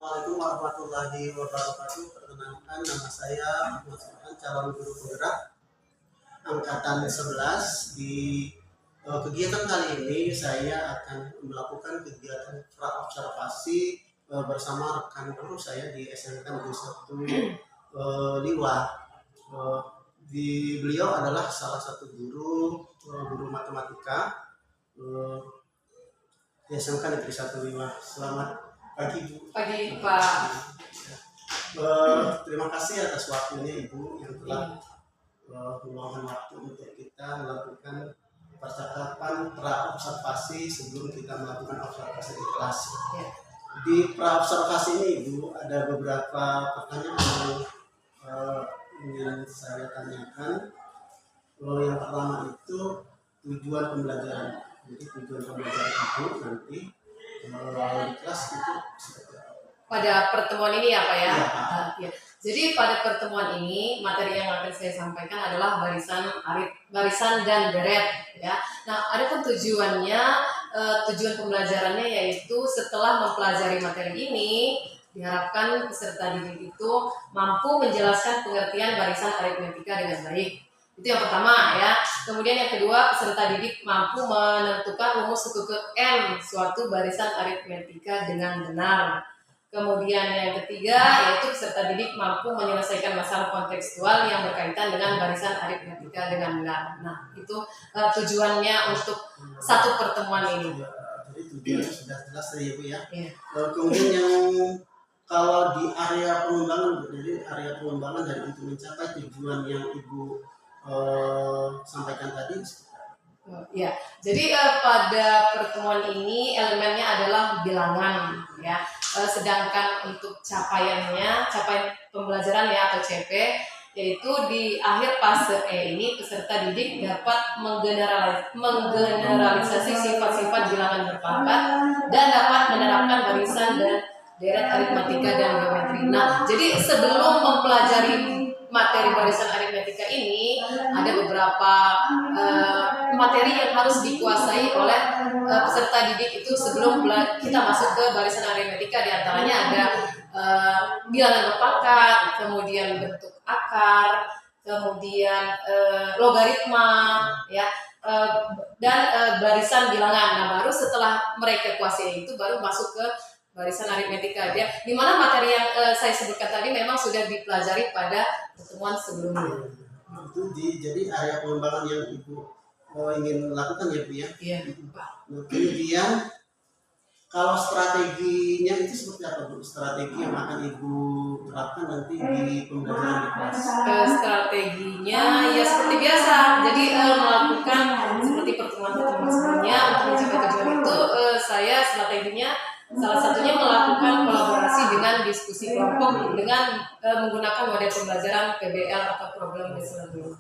Assalamualaikum warahmatullahi wabarakatuh. Perkenalkan, nama saya Ahmad Subhan, calon guru penggerak angkatan 11. Di kegiatan kali ini saya akan melakukan kegiatan pra-observasi bersama rekan guru saya di SMK Negeri 1 Liwa. Beliau adalah salah satu guru matematika di SMK Negeri 1 Liwa. Selamat pagi, Bu. Pagi, Pak. Terima kasih atas waktunya, Ibu, yang telah meluangkan waktu untuk kita melakukan percakapan pra-observasi sebelum kita melakukan observasi di kelas. Ya. Di pra-observasi ini, Ibu, ada beberapa pertanyaan yang ingin saya tanyakan. Yang pertama itu tujuan pembelajaran. Jadi tujuan pembelajaran Ibu nanti di kelas itu seperti apa? Pada pertemuan ini ya, Pak ya. Ya. Jadi pada pertemuan ini materi yang akan saya sampaikan adalah barisan dan deret ya. Nah, adapun tujuannya, tujuan pembelajarannya yaitu setelah mempelajari materi ini diharapkan peserta didik itu mampu menjelaskan pengertian barisan aritmetika dengan baik. Itu yang pertama ya. Kemudian yang kedua, peserta didik mampu menentukan rumus suku ke n suatu barisan aritmetika dengan benar. Kemudian yang ketiga, yaitu peserta didik mampu menyelesaikan masalah kontekstual yang berkaitan dengan barisan aritmetika dengan benar. Nah, itu tujuannya untuk satu pertemuan ini. Jadi tujuannya sudah jelas ya, Bu ya. Ya. Kemudian yang kalau di area pengembangan, jadi area pengembangan dari untuk mencapai tujuan yang Ibu sampaikan tadi. Ya, jadi pada pertemuan ini elemennya adalah bilangan ya. Sedangkan untuk capaian pembelajaran ya atau CP, yaitu di akhir fase E ini peserta didik dapat menggeneralisasi sifat-sifat bilangan berpangkat dan dapat menerapkan barisan dan deret aritmetika dan geometri. Nah, jadi sebelum mempelajari materi barisan aritmetika ini ada beberapa materi yang harus dikuasai oleh peserta didik itu sebelum kita masuk ke barisan aritmetika. Di antaranya ada bilangan berpangkat, kemudian bentuk akar, kemudian logaritma ya, dan barisan bilangan. Nah, baru setelah mereka kuasai itu baru masuk ke barisan aritmetika ya, di mana materi yang saya sebutkan tadi memang sudah dipelajari pada pertemuan sebelumnya. Itu jadi area pengembangan yang Ibu ingin lakukan ya, Bu ya. Iya, Pak. Kemudian kalau strateginya itu seperti apa, Bu? Strategi yang akan Ibu terapkan nanti di pembelajaran di kelas? Strateginya ya seperti biasa. Jadi melakukan seperti pertemuan-pertemuan sebelumnya untuk mencapai tujuan itu, saya strateginya salah satunya melakukan kolaborasi dengan diskusi kelompok dengan menggunakan model pembelajaran PBL atau problem based learning.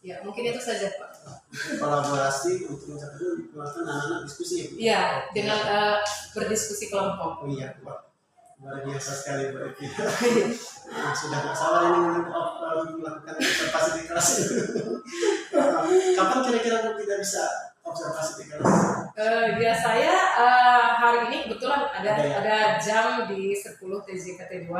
Ya, mungkin itu saja, Pak. Kolaborasi untuk melakukan anak-anak diskusi ya, Bu? Iya, dengan berdiskusi kelompok. Oh iya, Pak. Luar biasa sekali berarti. Nah, sudah nggak sabar ini untuk melakukan observasi di kelas. Kapan kira-kira kita bisa observasi di kelas? Ya saya hari ini kebetulan ada jam di 10 TZKT 2.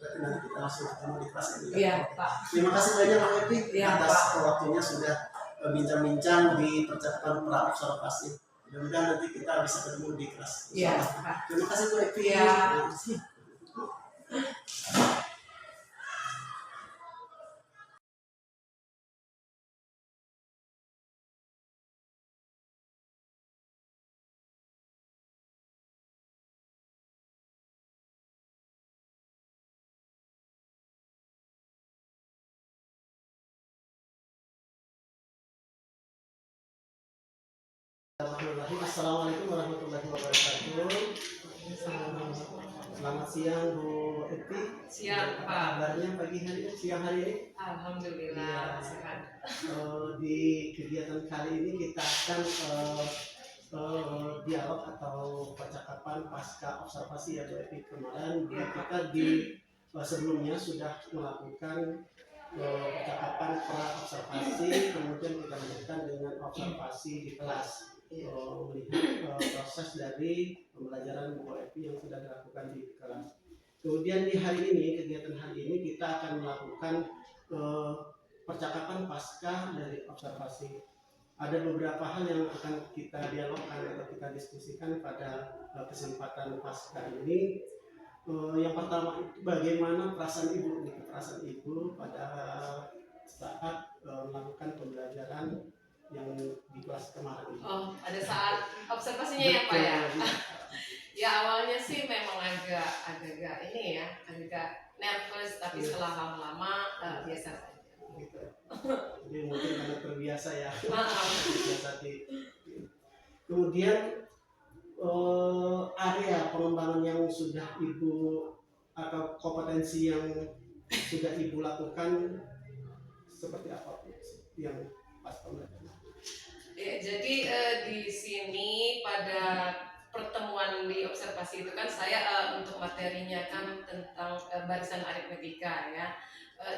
Berarti nanti kita langsung ketemu di kelas ini. Iya, Pak. Terima kasih banyak, Pak Epi, Iya, atas Pak. waktunya sudah bincang-bincang di percakapan pra-observasi. Mudah-mudahan nanti kita bisa ketemu di kelas. Iya, Pak. Terima kasih, Bu Epi. Iya. Assalamualaikum warahmatullahi wabarakatuh. Selamat siang, Bu Epi. Siang, Pak. Kabarnya pagi hari ini, siang hari ini? Alhamdulillah sehat. Di kegiatan kali ini kita akan dialog atau percakapan pasca observasi ya, Bu Epi. Kemarin kita sebelumnya sudah melakukan percakapan pra observasi, kemudian kita lanjutkan dengan observasi di kelas. melihat proses dari pembelajaran Bu Evi yang sudah dilakukan di kelas. Kemudian di hari ini, kegiatan hari ini kita akan melakukan percakapan pasca dari observasi. Ada beberapa hal yang akan kita dialogkan atau kita diskusikan pada kesempatan pasca ini. Yang pertama itu bagaimana perasaan ibu pada saat melakukan pembelajaran yang di kelas kemarin ini. Oh, ada saat observasinya ya Pak ya? Ya awalnya sih memang agak ini ya, agak nervous, tapi setelah lama-lama biasa saja. Gitu. Jadi mungkin karena terbiasa ya. Terbiasa kemudian area pengembangan yang sudah ibu atau kompetensi yang sudah ibu lakukan seperti apa yang pas pembelajaran? Ya, jadi di sini pada pertemuan di observasi itu kan saya untuk materinya kan tentang barisan aritmetika ya,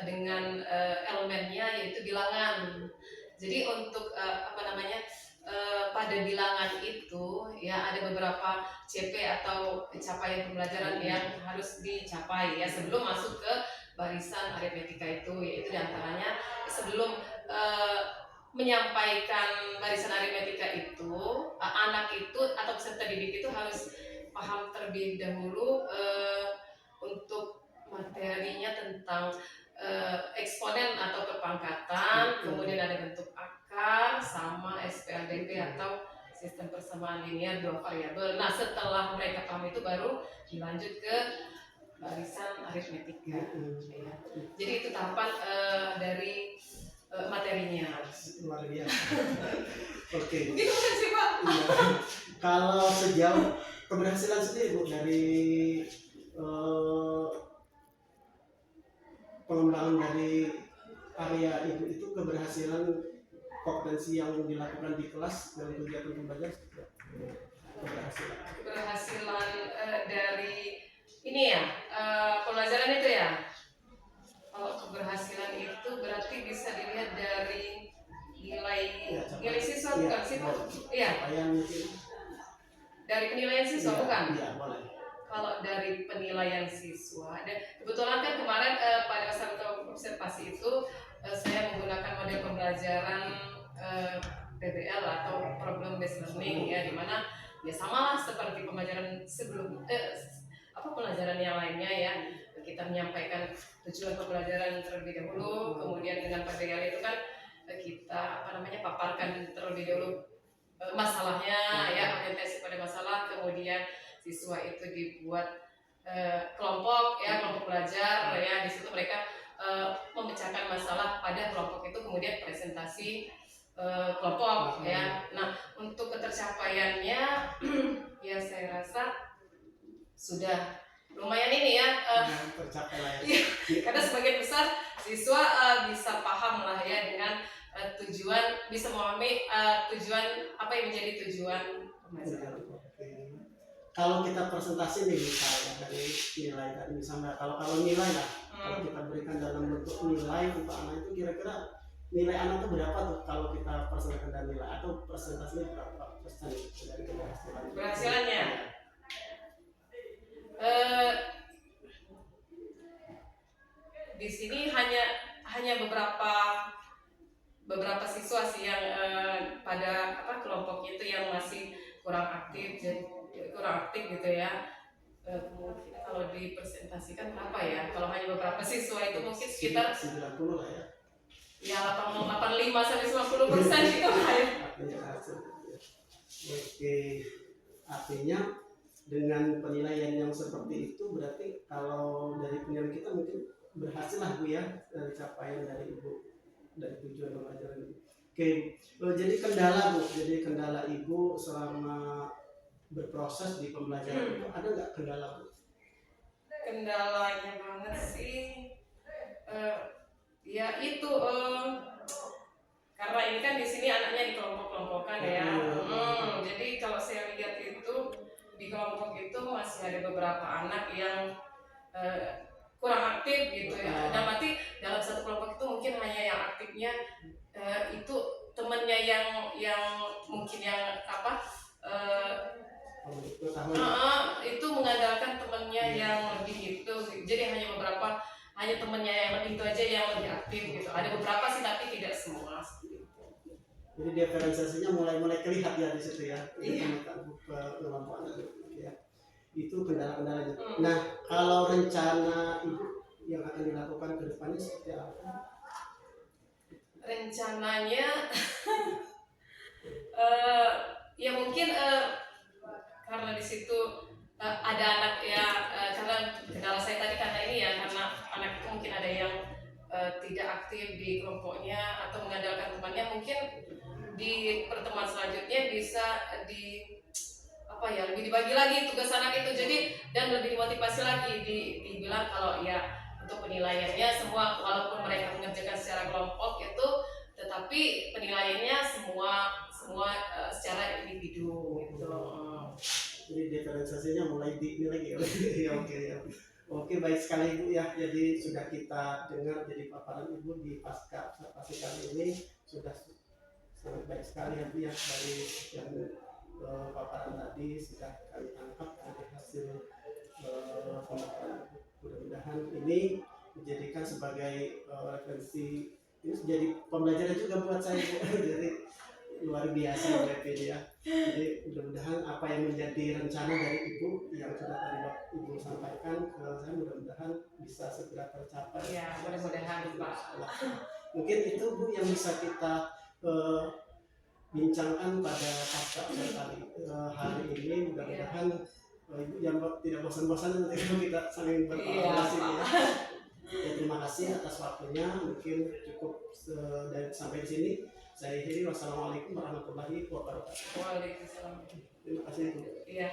dengan elemennya yaitu bilangan. Jadi untuk pada bilangan itu ya ada beberapa CP atau capaian pembelajaran yang harus dicapai ya sebelum masuk ke barisan aritmetika itu, yaitu diantaranya sebelum menyampaikan barisan aritmetika itu, anak itu atau peserta didik itu harus paham terlebih dahulu untuk materinya tentang eksponen atau kepangkatan, kemudian ada bentuk akar sama SPLDP atau sistem persamaan linear dua variabel. Nah setelah mereka paham itu baru dilanjut ke barisan aritmetika. Ya. Jadi itu tahapan dari materinya. Luar biasa. Oke. Begitu kan sih Pak? Iya. Kalau sejauh keberhasilan sendiri Bu dari pengembangan dari area itu keberhasilan kompetensi yang dilakukan di kelas dalam kegiatan pembelajaran keberhasilan dari ini ya pembelajaran itu ya. Kalau keberhasilan itu berarti bisa dilihat dari nilai siswa bukan sih Pak? Iya. Dari penilaian siswa bukan? Iya, boleh. Kalau dari penilaian siswa, dan kebetulan kan kemarin pada saat observasi itu saya menggunakan model pembelajaran PBL atau problem based learning ya, dimana ya samalah seperti pembelajaran sebelum pelajaran yang lainnya ya, kita menyampaikan tujuan pembelajaran terlebih dahulu, kemudian dengan PBL itu kan kita paparkan terlebih dahulu masalahnya ya, orientasi pada masalah, kemudian siswa itu dibuat kelompok belajar ya, di situ mereka memecahkan masalah pada kelompok itu, kemudian presentasi kelompok ya. Nah untuk ketercapaiannya ya saya rasa sudah lumayan ini ya, karena sebagian besar siswa bisa paham lah ya dengan tujuan, bisa memahami tujuan apa yang menjadi tujuan pembelajaran. Kalau kita presentasi nih misalnya dari nilai tadi, misalnya kalau nilai lah, kalau kita berikan dalam bentuk nilai untuk anak itu, kira-kira nilai anak itu berapa tuh kalau kita presentasikan dari nilai, atau presentasinya berapa persen dari keberhasilannya? Di sini hanya beberapa siswa sih yang pada kelompok itu yang masih kurang aktif gitu ya. Mungkin kalau dipresentasikan berapa ya? Kalau hanya beberapa siswa itu mungkin sekitar 90 lah ya. Ya 85 sampai 90% gitu lah ya. Oke, artinya dengan penilaian yang seperti itu berarti kalau dari penilaian kita mungkin berhasil lah Bu ya, capaian dari Ibu dari tujuan pembelajaran ini. Oke, jadi kendala Ibu selama berproses di pembelajaran itu ada nggak kendala Bu? Kendalanya banget sih ya itu karena ini kan di sini anaknya di kelompok-kelompokan ya. Jadi kalau saya lihat itu di kelompok itu masih ada beberapa anak yang kurang aktif gitu ya. Dan berarti dalam satu kelompok itu mungkin hanya yang aktifnya itu temennya yang mungkin yang apa itu sama. itu mengandalkan temennya yang lebih itu, jadi hanya temennya yang lebih itu aja yang lebih aktif gitu. Ada beberapa sih tapi tidak semua. Jadi diferensiasinya mulai kelihatan ya di situ ya. Iya. Kelompokan ya. Itu kendala-kendalanya. Nah, kalau rencana Ibu yang akan dilakukan ke depannya seperti apa? Rencananya ya mungkin karena di situ ada anak ya, karena kendala saya tadi karena ini ya, karena anak itu mungkin ada yang tidak aktif di kelompoknya atau mengandalkan temannya, mungkin di pertemuan selanjutnya bisa lebih dibagi lagi tugas anak itu, jadi dan lebih dimotivasi lagi, dibilang kalau ya untuk penilaiannya semua walaupun mereka mengerjakan secara kelompok itu, tetapi penilaiannya semua secara individu gitu. Jadi diferensiasinya mulai di lagi ya. Oke ya. Oke, baik sekali Ibu ya. Jadi sudah kita dengar jadi paparan Ibu di pasca observasi kali ini sudah sangat baik sekali ya Bu ya, dari yang paparan tadi sudah kami tangkap dari hasil pemaparan Ibu. Mudah-mudahan ini dijadikan sebagai referensi, ini menjadi pembelajaran juga buat saya Bu. Jadi luar biasa WP ya. Jadi mudah-mudahan apa yang menjadi rencana dari Ibu yang sudah tadi Ibu sampaikan ke saya, mudah-mudahan bisa segera tercapai. Ya, mudah-mudahan Pak. Mungkin itu Bu yang bisa kita bincangkan pada pasca kali hari ini. Mudah-mudahan Ibu yang tidak bosan-bosan ketika kita saling berkolaborasi ya. Ya, terima kasih atas waktunya. Mungkin cukup sampai di sini. Saya akhiri. Wassalamualaikum warahmatullahi wabarakatuh. Waalaikumsalam. Terima kasih Bu. Iya.